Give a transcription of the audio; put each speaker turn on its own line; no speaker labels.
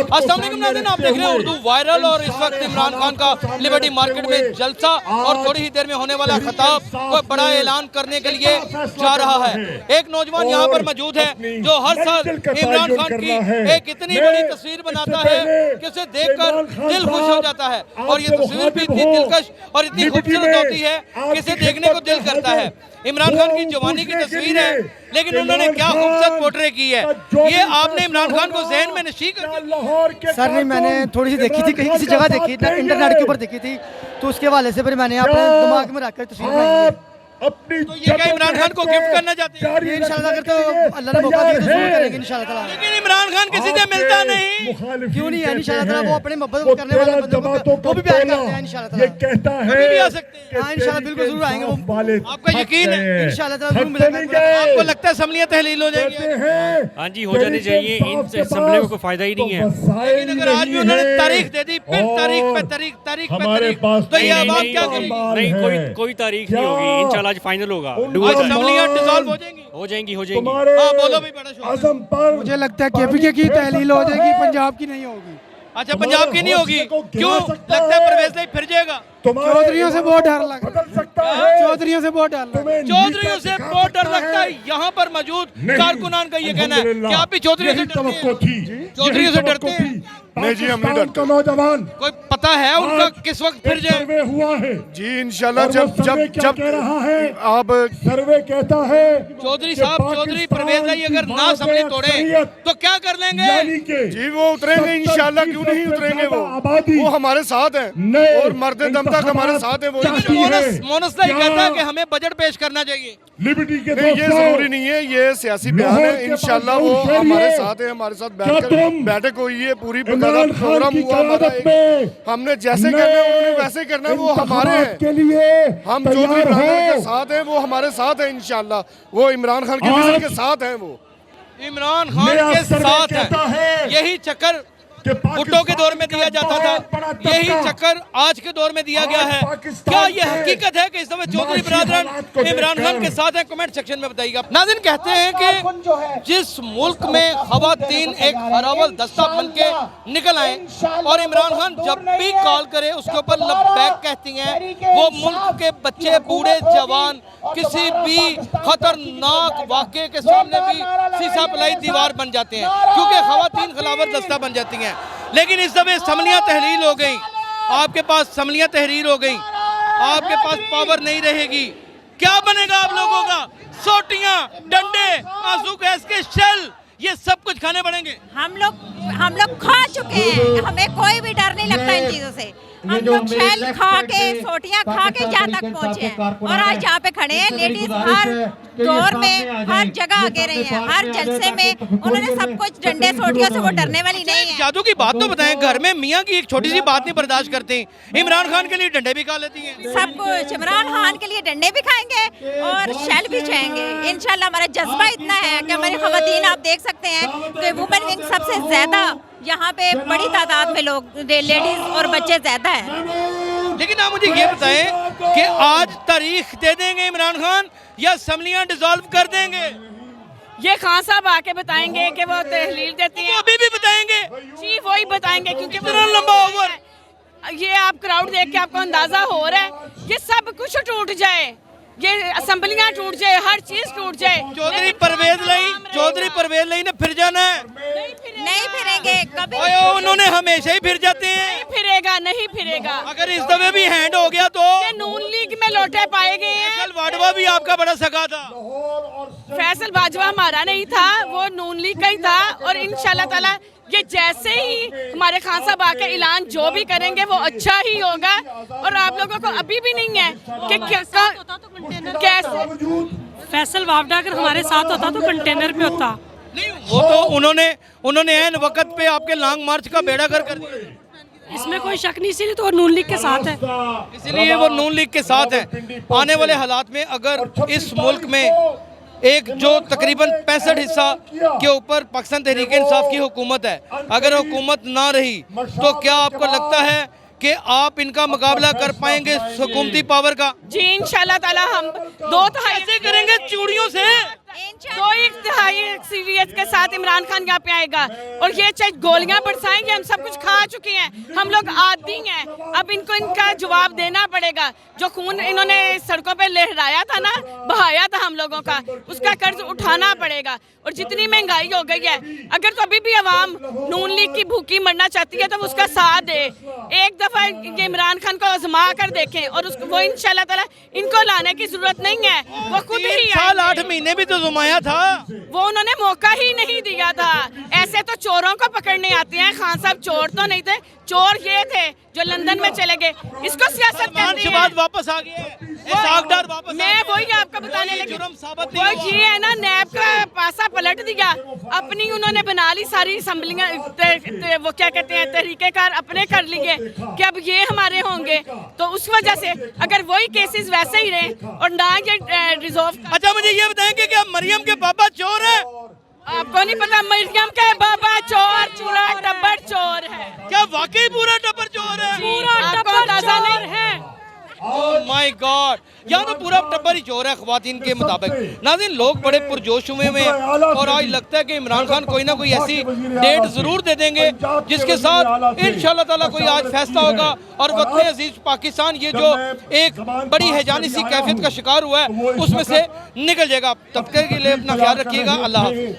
अस्सलाम वालेकुम नाज़रीन, आप देख रहे हैं उर्दू वायरल। और इस वक्त इमरान खान का लिबर्टी मार्केट में जलसा और थोड़ी ही देर में होने वाला खिताब को बड़ा ऐलान करने के लिए जा रहा है। एक नौजवान यहाँ पर मौजूद है जो हर साल इमरान खान की एक इतनी बड़ी तस्वीर बनाता है कि उसे देखकर दिल खुश हो जाता है। और ये तस्वीर भी इतनी दिलकश और इतनी खूबसूरत होती है कि इसे देखने को दिल करता है। इमरान खान की जवानी की तस्वीर है, लेकिन उन्होंने क्या खूबसूरत पोर्ट्रे की है। ये आपने इमरान खान को जहन में नशीं कर दिया?
सर नहीं, मैंने थोड़ी सी देखी थी, कहीं किसी जगह देखी थी, इंटरनेट के ऊपर देखी थी, तो उसके हवाले से फिर मैंने अपने दिमाग में रखकर तस्वीर बनाई है।
तो ये क्या इमरान खान को गिफ्ट करना चाहते हैं?
इंशाल्लाह अगर तो अल्लाह ने मौका दिया तो जरूर करेंगे इंशाल्लाह ताला।
लेकिन इमरान खान किसी से मिलता नहीं,
क्यों नहीं है? इंशाल्लाह ताला वो अपने मोहब्बत करने वाले बंदों को भी प्यार करते हैं इंशाल्लाह ताला।
कहता
कभी भी आ सकते हैं।
हाँ इंशाल्लाह बिल्कुल जरूर आएंगे वो,
आपका यकीन है?
इंशाल्लाह ताला जरूर मिलेंगे।
आपको लगता है असम्बलियां तहलील हो जाएंगी?
हाँ जी, हो जानी चाहिए। इन असम्बली को कोई फायदा ही नहीं है।
लेकिन अगर आज भी उन्होंने तारीख दे दी, फिर तारीख पे तारीख, तो ये आवाम क्या करेगी?
नहीं, कोई तारीख नहीं होगी। इंशाल्लाह आज फाइनल होगा।
आज असम्बलियां डिसॉल्व हो जाएंगी।
हो जाएंगी।
हाँ बोलो भाई, बड़ा शौक।
मुझे लगता है केपीके की तहलील हो जाएगी, पंजाब की नहीं होगी।
अच्छा, पंजाब की नहीं होगी, क्यों? लगता है परवेज नहीं फिर जाएगा।
चौधरियों से बहुत डर लगता है, चौधरियों से बहुत डर लगता है,
चौधरियों से बहुत डर लगता है। यहाँ पर मौजूद कारकुनान का ये कहना है कि आप भी चौधरियों से डरते हैं। चौधरियों से डरते हैं?
नहीं जी, हम नहीं डरते। नौजवान
कोई पता है उनका किस वक्त फिर जाए?
हुआ है जी, इंशाल्लाह जब कह रहा है आप सर्वे कहता है
चौधरी साहब, चौधरी परवेज भाई अगर ना असम्बली तोड़े तो क्या कर लेंगे?
जी वो उतरेंगे इंशाल्लाह, क्यों नहीं उतरेंगे? वो हमारे साथ हैं और मरते दम तक हमारे साथ हैं। वो
मोनस ही कहता है कि हमें बजट पेश करना चाहिए।
लिबर्टी के
नहीं, ये जरूरी नहीं है, ये सियासी बयान है। इंशाल्लाह वो हमारे साथ है, हमारे साथ बैठक हुई है, पूरी प्रोग्राम हुआ हमारा। हमने जैसे करना है उन्होंने वैसे करना है, वो हमारे हैं। हम जो भी इमरान के साथ हैं वो हमारे साथ है इंशाल्लाह। वो इमरान खान के विजन के साथ हैं। वो
इमरान खान के साथ है। यही चक्कर भुट्टो के दौर में दिया जाता था, यही चक्कर आज के दौर में दिया गया है। क्या ये हकीकत है कि इस समय चौधरी बिरादरान इमरान खान के साथ हैं? कमेंट सेक्शन में बताइएगा। नाज़रीन, कहते हैं कि जिस मुल्क में खवातीन एक हरावल दस्ता बन के निकल आए और इमरान खान जब भी कॉल करे उसके ऊपर लब्बैक कहती हैं, वो मुल्क के बच्चे, बूढ़े, जवान किसी भी खतरनाक वाक़े के सामने भी शीशा पिलाई दीवार बन जाते हैं, क्योंकि खवातीन खिलाफत दस्ता बन जाती हैं। लेकिन इस दफे असम्बलियां तहलील हो गई, आपके पास असम्बलियां तहरीर हो गई, आपके पास पावर नहीं रहेगी। क्या बनेगा आप लोगों का? सोटियां, डंडे, आंसू गैस के शेल, ये सब कुछ खाने पड़ेंगे।
हम लोग खा चुके हैं, हमें कोई भी डर नहीं लगता इन चीजों से। हम लोग शेल खा के, सोटियां खा के यहाँ तक पहुँचे हैं और आज यहाँ पे खड़े हैं। लेडीज हर दौर में हर जगह आगे रही हैं, हर जलसे में उन्होंने सब कुछ डंडे सोटियों से वो डरने वाली नहीं है।
जादू की बात तो बताएं, घर में मियाँ की एक छोटी सी बात नहीं बर्दाश्त करते, इमरान खान के लिए डंडे भी खा लेती हैं।
सब कुछ इमरान खान के लिए डंडे भी खाएंगे और शेल भी चाहेंगे। इंशाल्लाह हमारा जज्बा इतना है कि हमारी खवातीन, आप देख सकते हैं कि वुमेन विंग सबसे ज्यादा यहाँ पे बड़ी तादाद में लोग, लेडीज और बच्चे ज्यादा हैं।
लेकिन आप मुझे ये बताएं कि आज तारीख दे देंगे इमरान खान या असम्बलियां डिसॉल्व कर देंगे?
ये खान साहब आके बताएंगे कि वो तहलील देती हैं।
अभी भी बताएंगे
जी, वही बताएंगे, क्योंकि
इतना लंबा ओवर।
ये आप क्राउड देख के आपको अंदाजा हो रहा है, ये सब कुछ टूट जाए, ये असम्बलियां टूट जाए, हर चीज टूट जाए।
चौधरी परवेज लाई ने फिर जाना है?
नहीं फिरेंगे कभी।
उन्होंने हमेशा ही फिर जाते हैं।
नहीं फिरेगा।
अगर इस दफे भी हैंड हो गया तो
ये नून लीग में लौटे पाए गए हैं।
फैसल बाजवा भी आपका बड़ा सगा था।
फैसल बाजवा हमारा नहीं था, वो नून लीग का ही था। और इंशाल्लाह ताला ये जैसे ही हमारे खान साहब आके ऐलान जो भी करेंगे वो अच्छा ही होगा। और आप लोगों को अभी भी नहीं है कि कैसे
फैसल वावडा अगर हमारे साथ होता तो कंटेनर पे होता।
नहीं, वो तो उन्होंने ऐन वक्त पे आपके लॉन्ग मार्च का बेड़ा कर दिया।
इसमें कोई शक नहीं, इसीलिए तो वो नून लीग के साथ है,
इसलिए वो नून लीग के साथ है। आने वाले हालात में अगर इस मुल्क में एक जो तकरीबन 65 हिस्सा के ऊपर पाकिस्तान तहरीक इंसाफ की हुकूमत है, अगर हुकूमत ना रही तो क्या आपको लगता है कि आप इनका मुकाबला कर पाएंगे हुकूमती पावर का?
जी इंशाल्लाह ताला हम 2
ऐसे करेंगे चूड़ियों से।
कोई तिहाई अक्सरियत के साथ इमरान खान यहाँ पे आएगा और ये चाहे गोलियां बरसाएंगे, हम सब कुछ खा चुके हैं, हम लोग आदी हैं, अब इनको इनका जवाब देना पड़ेगा। जो खून इन्होंने सड़कों पे लहराया था ना, बहाया था हम लोगों का, उसका कर्ज उठाना पड़ेगा। और जितनी महंगाई हो गई है, अगर तो अभी भी अवाम नून लीग की भूखी मरना चाहती है तो वो उसका साथ दे, एक दफा ये इमरान खान को आजमा कर देखें और उसको वो इंशाल्लाह ताला इनको लाने की जरूरत नहीं है, वो खुद ही
साल 8 महीने भी तो जुमाया था,
वो उन्होंने मौका ही नहीं दिया था। ऐसे तो चोरों को पकड़ने आते हैं, खान साहब चोर तो नहीं थे, चोर ये थे जो लंदन में चले गए, इसको सियासत कहते हैं।
वापस आ गए, इसाकदार वापस,
मैं वही आपको बताने लगी, वो ये है ना, नैब का पासा पलट दिया, अपनी उन्होंने बना ली सारी असम्बलियां, वो क्या कहते हैं तहरीके कार अपने कर लिए कि अब ये हमारे होंगे, तो उस वजह से अगर वही केसेस वैसे ही रहे और ना ये रिजॉल्व।
अच्छा मुझे ये बताएंगे कि मरियम के पापा चोर है?
आपको नहीं पता मरियम के बाबा चोर, पूरा टब्बर चोर है।
क्या वाकई पूरा टब्बर चोर है?
पूरा टब्बर अंदाजा नहीं है।
ओह माय गॉड, यहाँ तो पूरा टब्बर ही चोर है ख्वातीन के मुताबिक। नाज़रीन, लोग बड़े पुरजोश हुए हैं और आज लगता है कि इमरान खान कोई ना कोई ऐसी डेट जरूर दे देंगे जिसके साथ इंशाल्लाह ताला कोई आज फैसला होगा और वतन अजीज पाकिस्तान ये जो एक बड़ी हैजानी सी कैफियत का शिकार हुआ है उसमें से निकल जाएगा। तब तक के लिए अपना ख्याल रखिएगा। अल्लाह हाफ़िज़।